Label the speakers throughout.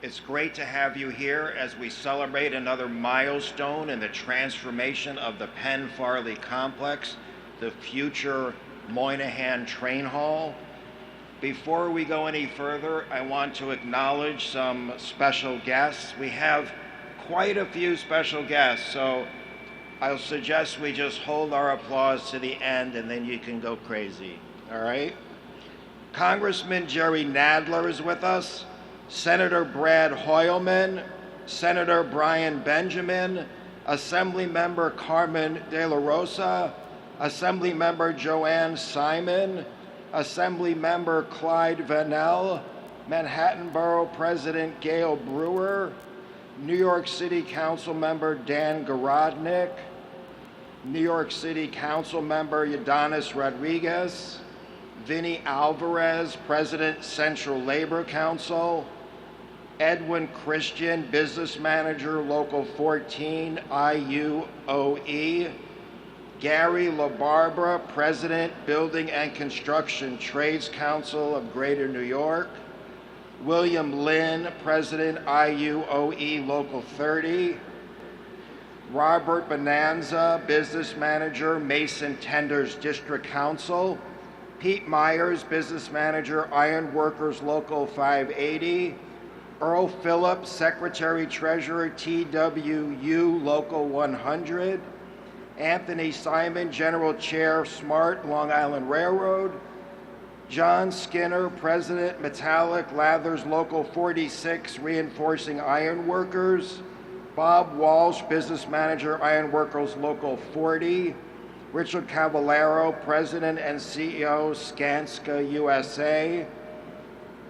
Speaker 1: It's great to have you here as we celebrate another milestone in the transformation of the Penn Farley complex, the future Moynihan Train Hall. Before we go any further, I want to acknowledge some special guests. We have quite a few special guests, so I'll suggest we just hold our applause to the end and then you can go crazy, all right? Congressman Jerry Nadler is with us, Senator Brad Hoylman, Senator Brian Benjamin, Assemblymember Carmen De La Rosa, Assemblymember Joanne Simon, Assemblymember Clyde Vannell, Manhattan Borough President Gail Brewer, New York City Council Member Dan Garodnick, New York City Council Member Ydanis Rodriguez, Vinny Alvarez, President Central Labor Council, Edwin Christian, Business Manager, Local 14, IUOE, Gary LaBarbera, President, Building and Construction Trades Council of Greater New York, William Lynn, President, IUOE Local 30, Robert Bonanza, Business Manager, Mason Tenders District Council, Pete Myers, Business Manager, Iron Workers Local 580, Earl Phillips, Secretary Treasurer, TWU Local 100, Anthony Simon, General Chair, SMART, Long Island Railroad, John Skinner, President, Metallic Lathers Local 46, Reinforcing Iron Workers, Bob Walsh, Business Manager, Iron Workers Local 40, Richard Cavallaro, President and CEO, Skanska USA,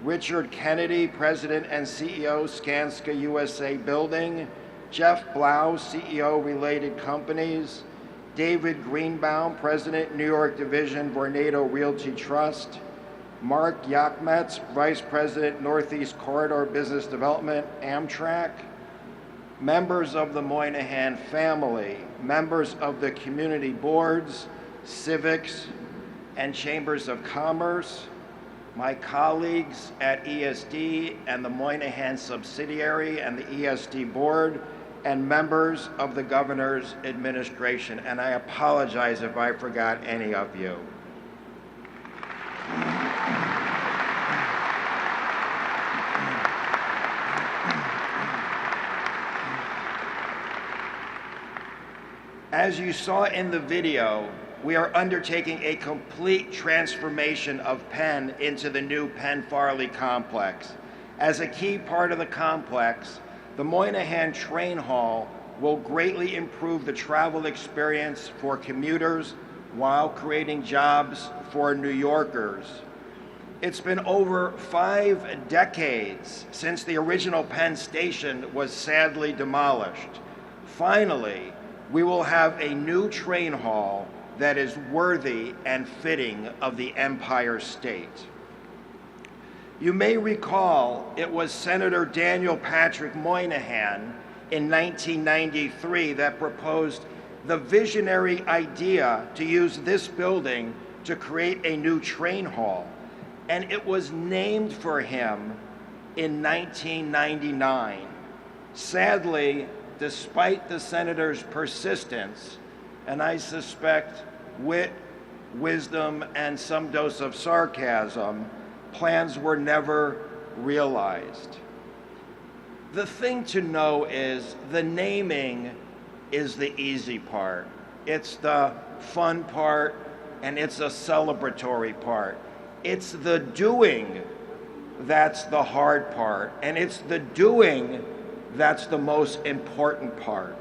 Speaker 1: Richard Kennedy, President and CEO, Skanska USA Building, Jeff Blau, CEO, Related Companies, David Greenbaum, President, New York Division, Vornado Realty Trust, Mark Yakmetz, Vice President, Northeast Corridor Business Development, Amtrak, members of the Moynihan family, members of the community boards, civics, and chambers of commerce, my colleagues at ESD and the Moynihan subsidiary and the ESD board, and members of the governor's administration. And I apologize if I forgot any of you. As you saw in the video, we are undertaking a complete transformation of Penn into the new Penn Farley complex. As a key part of the complex, the Moynihan Train Hall will greatly improve the travel experience for commuters while creating jobs for New Yorkers. It's been over 5 decades since the original Penn Station was sadly demolished. Finally, we will have a new train hall that is worthy and fitting of the Empire State. You may recall it was Senator Daniel Patrick Moynihan in 1993 that proposed the visionary idea to use this building to create a new train hall, and it was named for him in 1999. Sadly, despite the senator's persistence, and I suspect wit, wisdom, and some dose of sarcasm, plans were never realized. The thing to know is the naming is the easy part. It's the fun part, and it's a celebratory part. It's the doing that's the hard part, and it's the doing that's the most important part.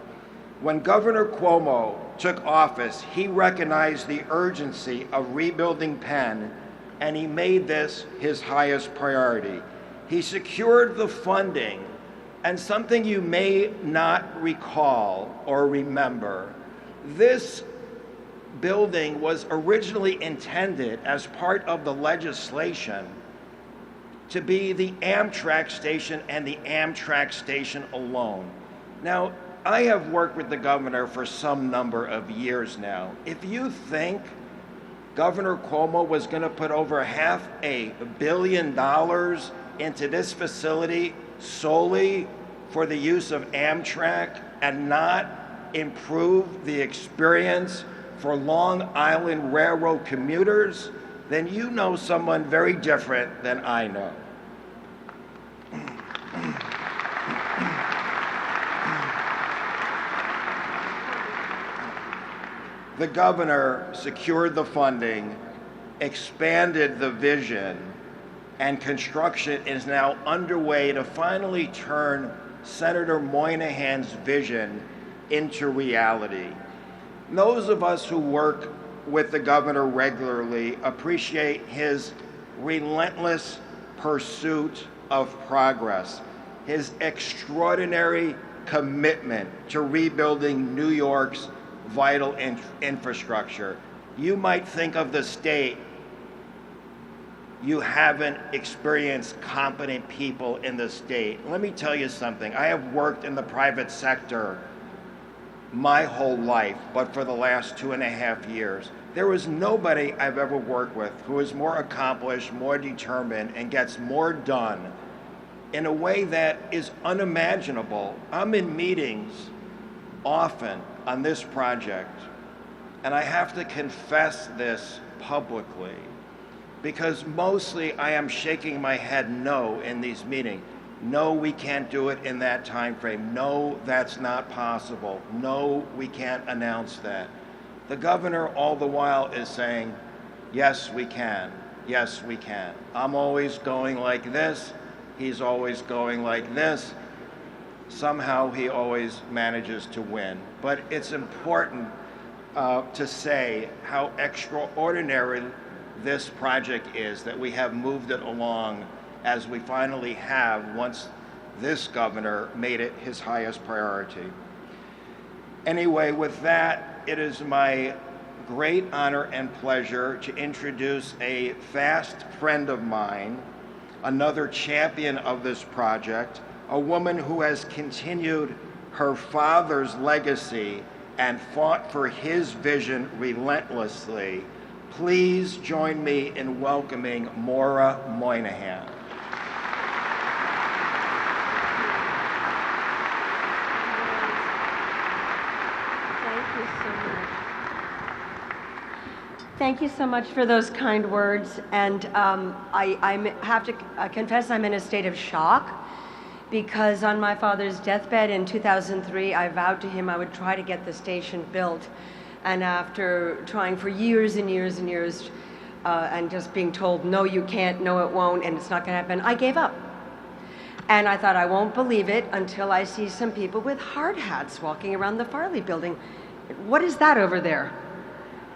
Speaker 1: When Governor Cuomo took office, he recognized the urgency of rebuilding Penn, and he made this his highest priority. He secured the funding, and something you may not recall or remember, this building was originally intended as part of the legislation to be the Amtrak station and the Amtrak station alone. Now, I have worked with the governor for some number of years now. If you think Governor Cuomo was going to put over $500 million into this facility solely for the use of Amtrak and not improve the experience for Long Island Railroad commuters, then you know someone very different than I know. The governor secured the funding, expanded the vision, and construction is now underway to finally turn Senator Moynihan's vision into reality. Those of us who work with the governor regularly appreciate his relentless pursuit of progress, his extraordinary commitment to rebuilding New York's vital infrastructure. You might think of the state, you haven't experienced competent people in the state. Let me tell you something. I have worked in the private sector my whole life, but for the last 2.5 years. There was nobody I've ever worked with who is more accomplished, more determined, and gets more done in a way that is unimaginable. I'm in meetings often on this project, and I have to confess this publicly, because mostly I am shaking my head no in these meetings. No, we can't do it in that time frame. No, that's not possible. No, we can't announce that. The governor all the while is saying, yes, we can. Yes, we can. I'm always going like this. He's always going like this. Somehow he always manages to win. But it's important to say how extraordinary this project is, that we have moved it along as we finally have once this governor made it his highest priority. Anyway, with that, it is my great honor and pleasure to introduce a fast friend of mine, another champion of this project, a woman who has continued her father's legacy and fought for his vision relentlessly. Please join me in welcoming Maura Moynihan.
Speaker 2: Thank you so much for those kind words, and I have to confess I'm in a state of shock, because on my father's deathbed in 2003, I vowed to him I would try to get the station built, and after trying for years and years and years, and just being told, no, you can't, no, it won't, and it's not going to happen, I gave up. And I thought, I won't believe it until I see some people with hard hats walking around the Farley building. What is that over there?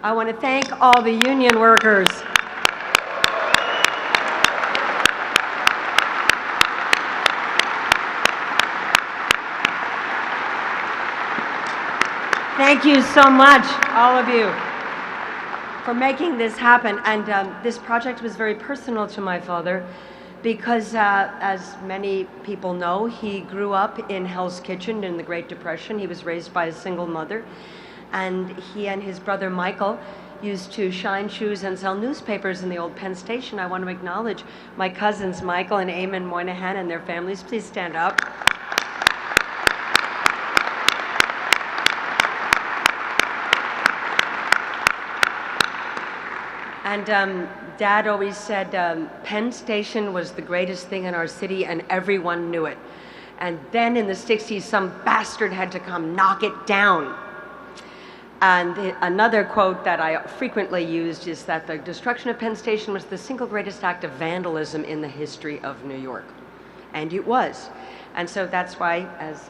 Speaker 2: I want to thank all the union workers. Thank you so much, all of you, for making this happen. And this project was very personal to my father because, as many people know, he grew up in Hell's Kitchen in the Great Depression. He was raised by a single mother. And he and his brother Michael used to shine shoes and sell newspapers in the old Penn Station. I want to acknowledge my cousins Michael and Eamon Moynihan and their families. Please stand up. And Dad always said Penn Station was the greatest thing in our city and everyone knew it. And then in the 60s, some bastard had to come knock it down. And another quote that I frequently used is that the destruction of Penn Station was the single greatest act of vandalism in the history of New York. And it was. And so that's why, as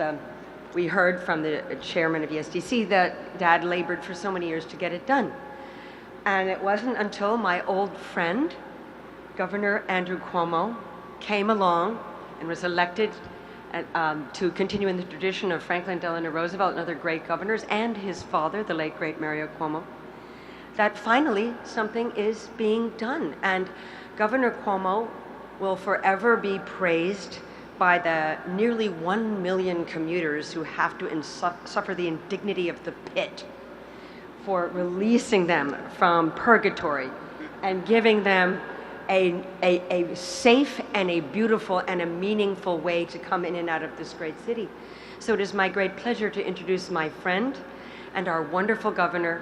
Speaker 2: we heard from the chairman of ESDC, that Dad labored for so many years to get it done. And it wasn't until my old friend, Governor Andrew Cuomo, came along and was elected to continue in the tradition of Franklin Delano Roosevelt and other great governors, and his father, the late great Mario Cuomo, that finally something is being done. And Governor Cuomo will forever be praised by the nearly 1 million commuters who have to suffer the indignity of the pit, for releasing them from purgatory and giving them a safe and a beautiful and a meaningful way to come in and out of this great city. So it is my great pleasure to introduce my friend and our wonderful governor,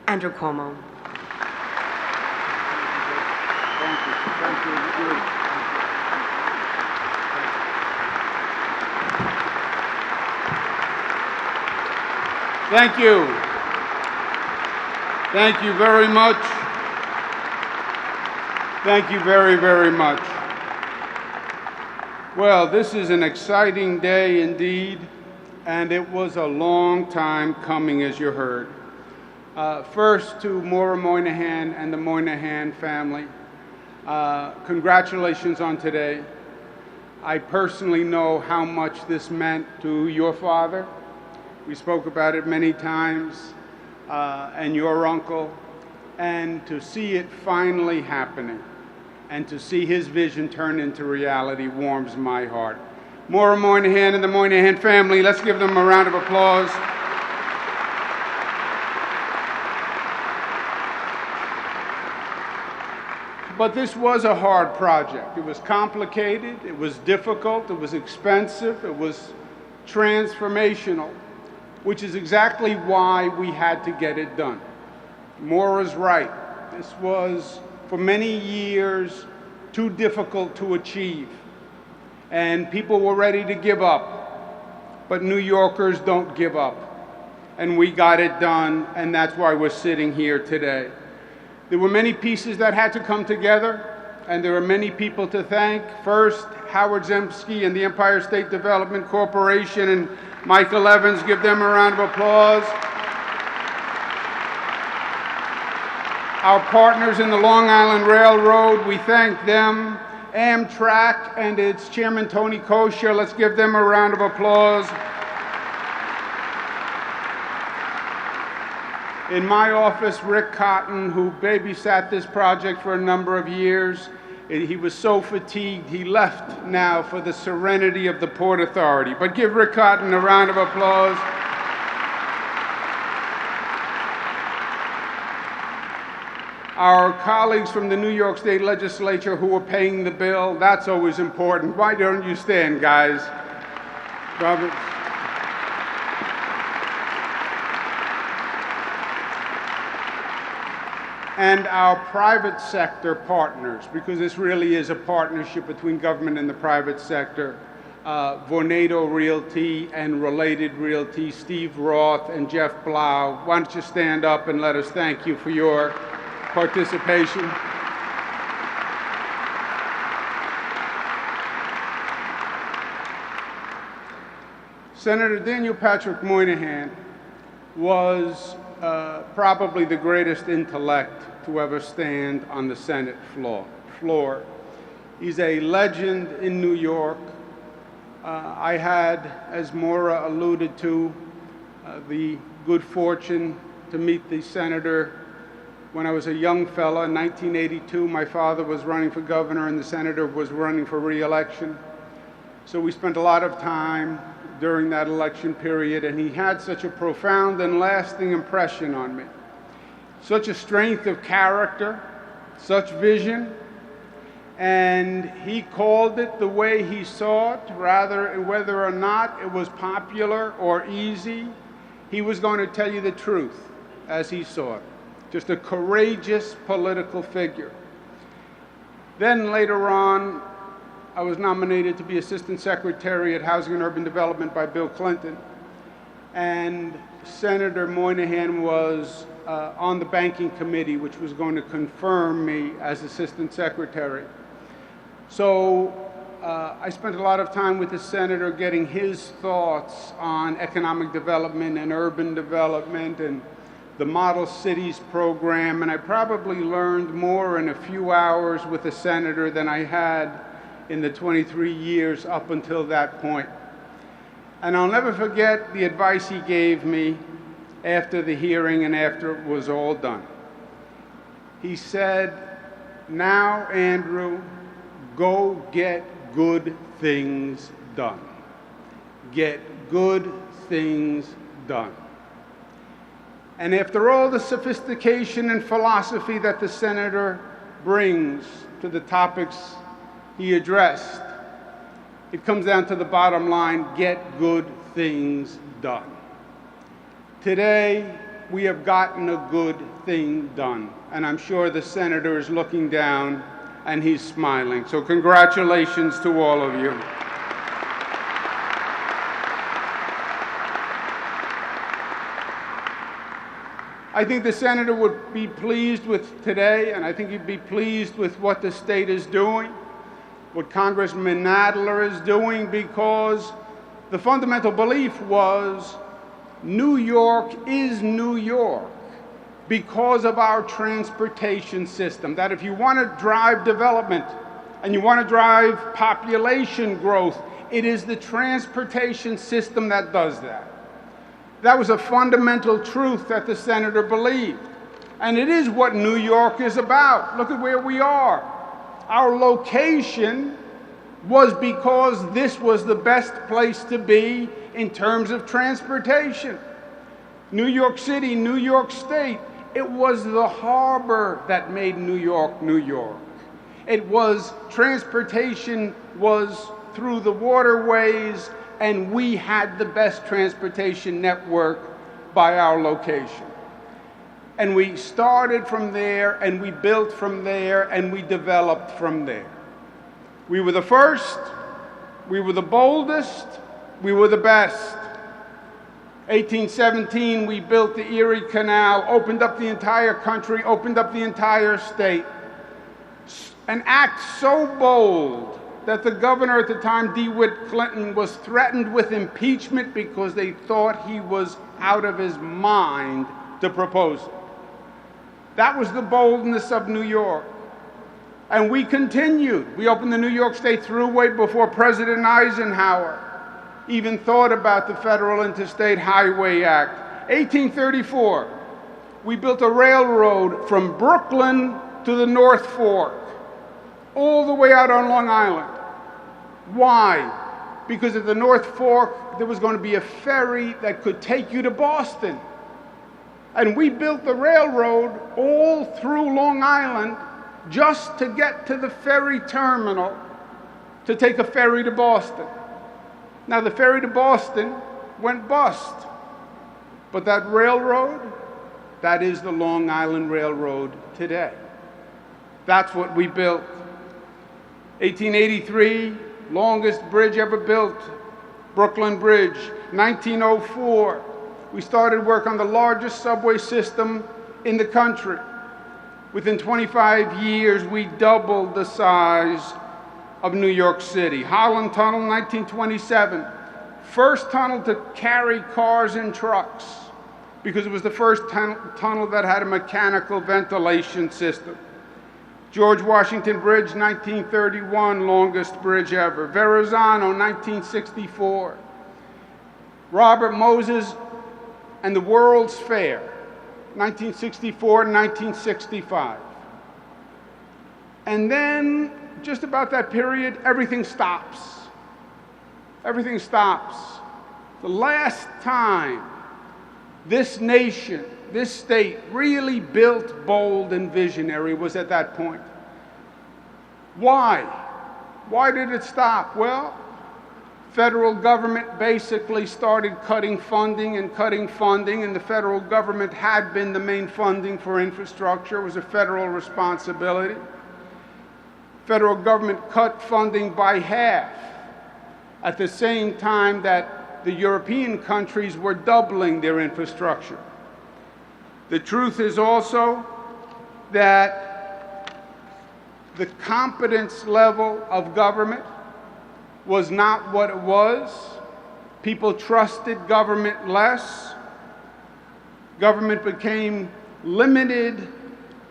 Speaker 2: Andrew Cuomo.
Speaker 3: Thank you. Thank you very much. Thank you very, very much. Well, this is an exciting day indeed, and it was a long time coming, as you heard. First, to Maura Moynihan and the Moynihan family, congratulations on today. I personally know how much this meant to your father. We spoke about it many times, and your uncle, and to see it finally happening and to see his vision turn into reality warms my heart. Maura Moynihan and the Moynihan family, let's give them a round of applause. But this was a hard project. It was complicated, it was difficult, it was expensive, it was transformational, which is exactly why we had to get it done. Maura's right. This was, for many years, too difficult to achieve. And people were ready to give up. But New Yorkers don't give up. And we got it done, and that's why we're sitting here today. There were many pieces that had to come together, and there are many people to thank. First, Howard Zemsky and the Empire State Development Corporation and Michael Evans, give them a round of applause. Our partners in the Long Island Railroad, we thank them. Amtrak and its chairman, Tony Kosher, let's give them a round of applause. In my office, Rick Cotton, who babysat this project for a number of years, he was so fatigued, he left now for the serenity of the Port Authority. But give Rick Cotton a round of applause. Our colleagues from the New York State Legislature who are paying the bill, that's always important. Why don't you stand, guys? Robert. And our private sector partners, because this really is a partnership between government and the private sector. Vornado Realty and Related Realty, Steve Roth and Jeff Blau. Why don't you stand up and let us thank you for your participation. Senator Daniel Patrick Moynihan was probably the greatest intellect to ever stand on the Senate floor. He's a legend in New York. I had, as Maura alluded to, the good fortune to meet the senator when I was a young fella. In 1982, my father was running for governor and the senator was running for re-election. So we spent a lot of time during that election period, and he had such a profound and lasting impression on me. Such a strength of character, such vision, and he called it the way he saw it, rather whether or not it was popular or easy. He was going to tell you the truth as he saw it. Just a courageous political figure. Then later on, I was nominated to be Assistant Secretary at Housing and Urban Development by Bill Clinton. And Senator Moynihan was on the Banking Committee, which was going to confirm me as Assistant Secretary. So I spent a lot of time with the Senator getting his thoughts on economic development and urban development and the Model Cities program, and I probably learned more in a few hours with the Senator than I had in the 23 years up until that point. And I'll never forget the advice he gave me after the hearing and after it was all done. He said, "Now, Andrew, go get good things done. Get good things done." And after all the sophistication and philosophy that the senator brings to the topics he addressed, it comes down to the bottom line: get good things done. Today, we have gotten a good thing done, and I'm sure the senator is looking down and he's smiling. So congratulations to all of you. I think the senator would be pleased with today, and I think he'd be pleased with what the state is doing, what Congressman Nadler is doing, because the fundamental belief was New York is New York because of our transportation system. That if you want to drive development and you want to drive population growth, it is the transportation system that does that. That was a fundamental truth that the senator believed. And it is what New York is about. Look at where we are. Our location was because this was the best place to be in terms of transportation. New York City, New York State, it was the harbor that made New York, New York. It was, transportation was through the waterways, and we had the best transportation network by our location. And we started from there, and we built from there, and we developed from there. We were the first, we were the boldest, we were the best. 1817, we built the Erie Canal, opened up the entire country, opened up the entire state. An act so bold that the governor at the time, DeWitt Clinton, was threatened with impeachment because they thought he was out of his mind to propose it. That was the boldness of New York. And we continued. We opened the New York State Thruway before President Eisenhower even thought about the Federal Interstate Highway Act. 1834, we built a railroad from Brooklyn to the North Fork, all the way out on Long Island. Why? Because at the North Fork, there was going to be a ferry that could take you to Boston. And we built the railroad all through Long Island just to get to the ferry terminal to take a ferry to Boston. Now, the ferry to Boston went bust. But that railroad, that is the Long Island Railroad today. That's what we built. 1883, longest bridge ever built, Brooklyn Bridge. 1904, we started work on the largest subway system in the country. Within 25 years, we doubled the size of New York City. Holland Tunnel, 1927, first tunnel to carry cars and trucks, because it was the first tunnel that had a mechanical ventilation system. George Washington Bridge, 1931, longest bridge ever. Verrazano, 1964. Robert Moses and the World's Fair, 1964 and 1965. And then, just about that period, everything stops. Everything stops. The last time this nation, this state, really built bold and visionary was at that point. Why? Why did it stop? Well, federal government basically started cutting funding, and the federal government had been the main funding for infrastructure. It was a federal responsibility. Federal government cut funding by half at the same time that the European countries were doubling their infrastructure. The truth is also that the competence level of government was not what it was. People trusted government less. Government became limited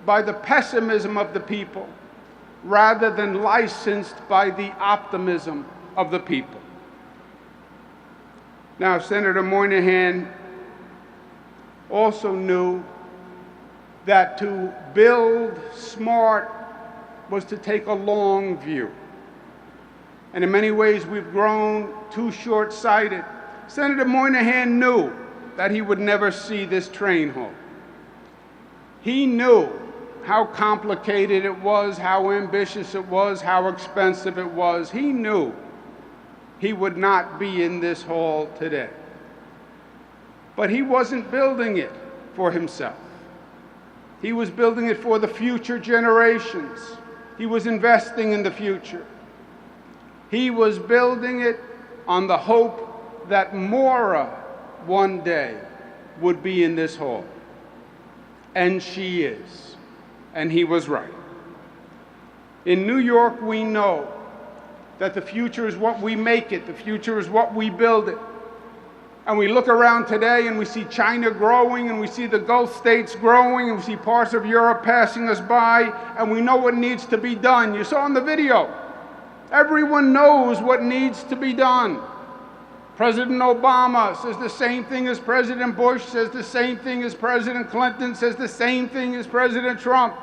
Speaker 3: by the pessimism of the people, rather than licensed by the optimism of the people. Now, Senator Moynihan also knew that to build smart was to take a long view. And in many ways, we've grown too short-sighted. Senator Moynihan knew that he would never see this train home. He knew how complicated it was, how ambitious it was, how expensive it was. He knew he would not be in this hall today. But he wasn't building it for himself. He was building it for the future generations. He was investing in the future. He was building it on the hope that Maura one day would be in this hall. And she is. And he was right. In New York, we know that the future is what we make it. The future is what we build it. And we look around today and we see China growing, and we see the Gulf states growing, and we see parts of Europe passing us by, and we know what needs to be done. You saw in the video, everyone knows what needs to be done. President Obama says the same thing as President Bush, says the same thing as President Clinton, says the same thing as President Trump.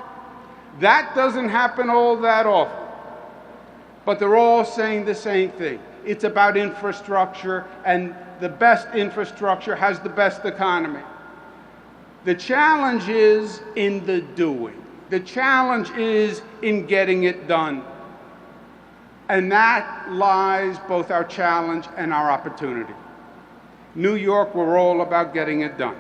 Speaker 3: That doesn't happen all that often. But they're all saying the same thing. It's about infrastructure, and the best infrastructure has the best economy. The challenge is in the doing. The challenge is in getting it done. And that lies both our challenge and our opportunity. New York, we're all about getting it done.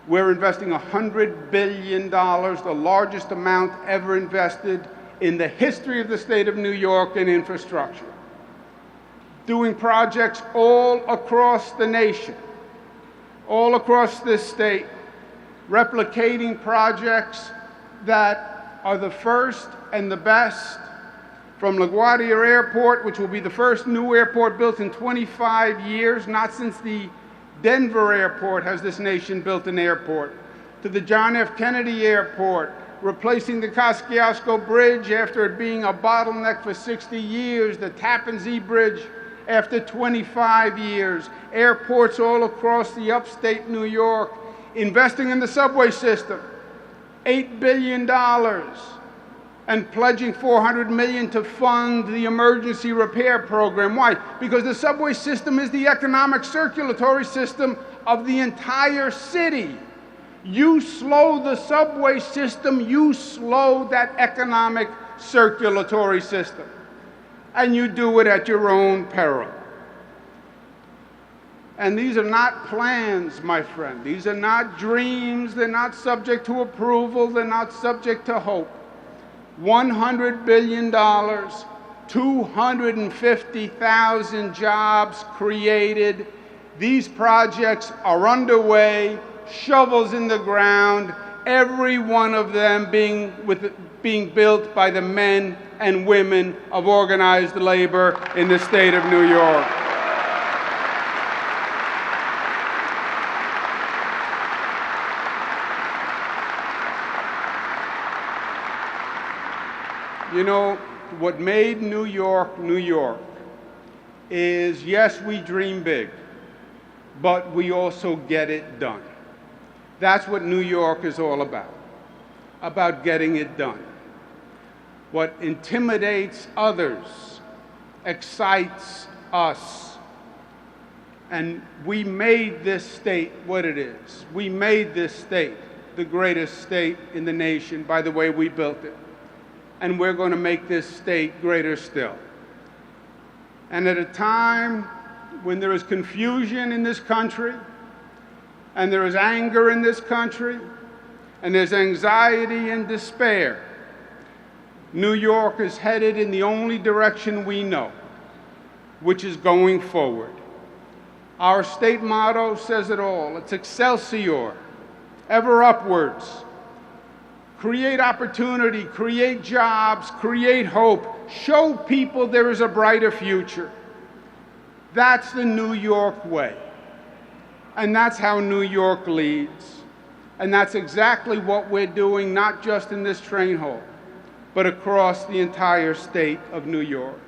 Speaker 3: We're investing $100 billion, the largest amount ever invested in the history of the state of New York in infrastructure. Doing projects all across the nation, all across this state, replicating projects that are the first and the best, from Laguardia Airport, which will be the first new airport built in 25 years, not since the Denver airport has this nation built an airport, to the John F. Kennedy Airport, replacing the Kosciuszko Bridge after it being a bottleneck for 60 years, the Tappan Zee Bridge after 25 years, airports all across the upstate New York, investing in the subway system, $8 billion, and pledging $400 million to fund the emergency repair program. Why? Because the subway system is the economic circulatory system of the entire city. You slow the subway system, you slow that economic circulatory system. And you do it at your own peril. And these are not plans, my friend. These are not dreams. They're not subject to approval. They're not subject to hope. $100 billion, 250,000 jobs created. These projects are underway, shovels in the ground, every one of them being built by the men and women of organized labor in the state of New York. You know, what made New York, New York is, yes, we dream big, but we also get it done. That's what New York is all about getting it done. What intimidates others excites us. And we made this state what it is. We made this state the greatest state in the nation by the way we built it. And we're going to make this state greater still. And at a time when there is confusion in this country, and there is anger in this country, and there's anxiety and despair, New York is headed in the only direction we know, which is going forward. Our state motto says it all. It's Excelsior, ever upwards. Create opportunity, create jobs, create hope. Show people there is a brighter future. That's the New York way. And that's how New York leads. And that's exactly what we're doing, not just in this train hall, but across the entire state of New York.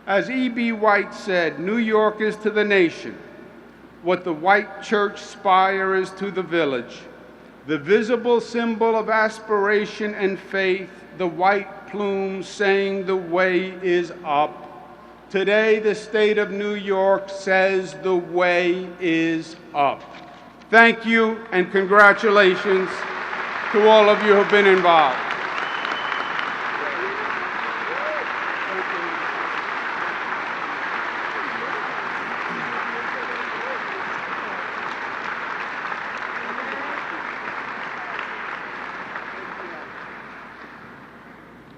Speaker 3: As E.B. White said, New York is to the nation what the white church spire is to the village, the visible symbol of aspiration and faith, the white plume saying the way is up. Today, the state of New York says the way is up. Thank you and congratulations. to all of you who've been involved.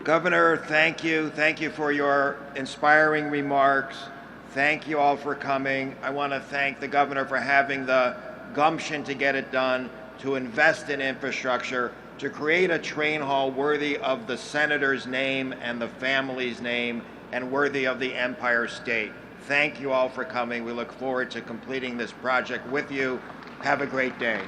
Speaker 1: Governor, thank you. Thank you for your inspiring remarks. Thank you all for coming. I want to thank the governor for having the gumption to get it done, to invest in infrastructure, to create a train hall worthy of the senator's name and the family's name, and worthy of the Empire State. Thank you all for coming. We look forward to completing this project with you. Have a great day.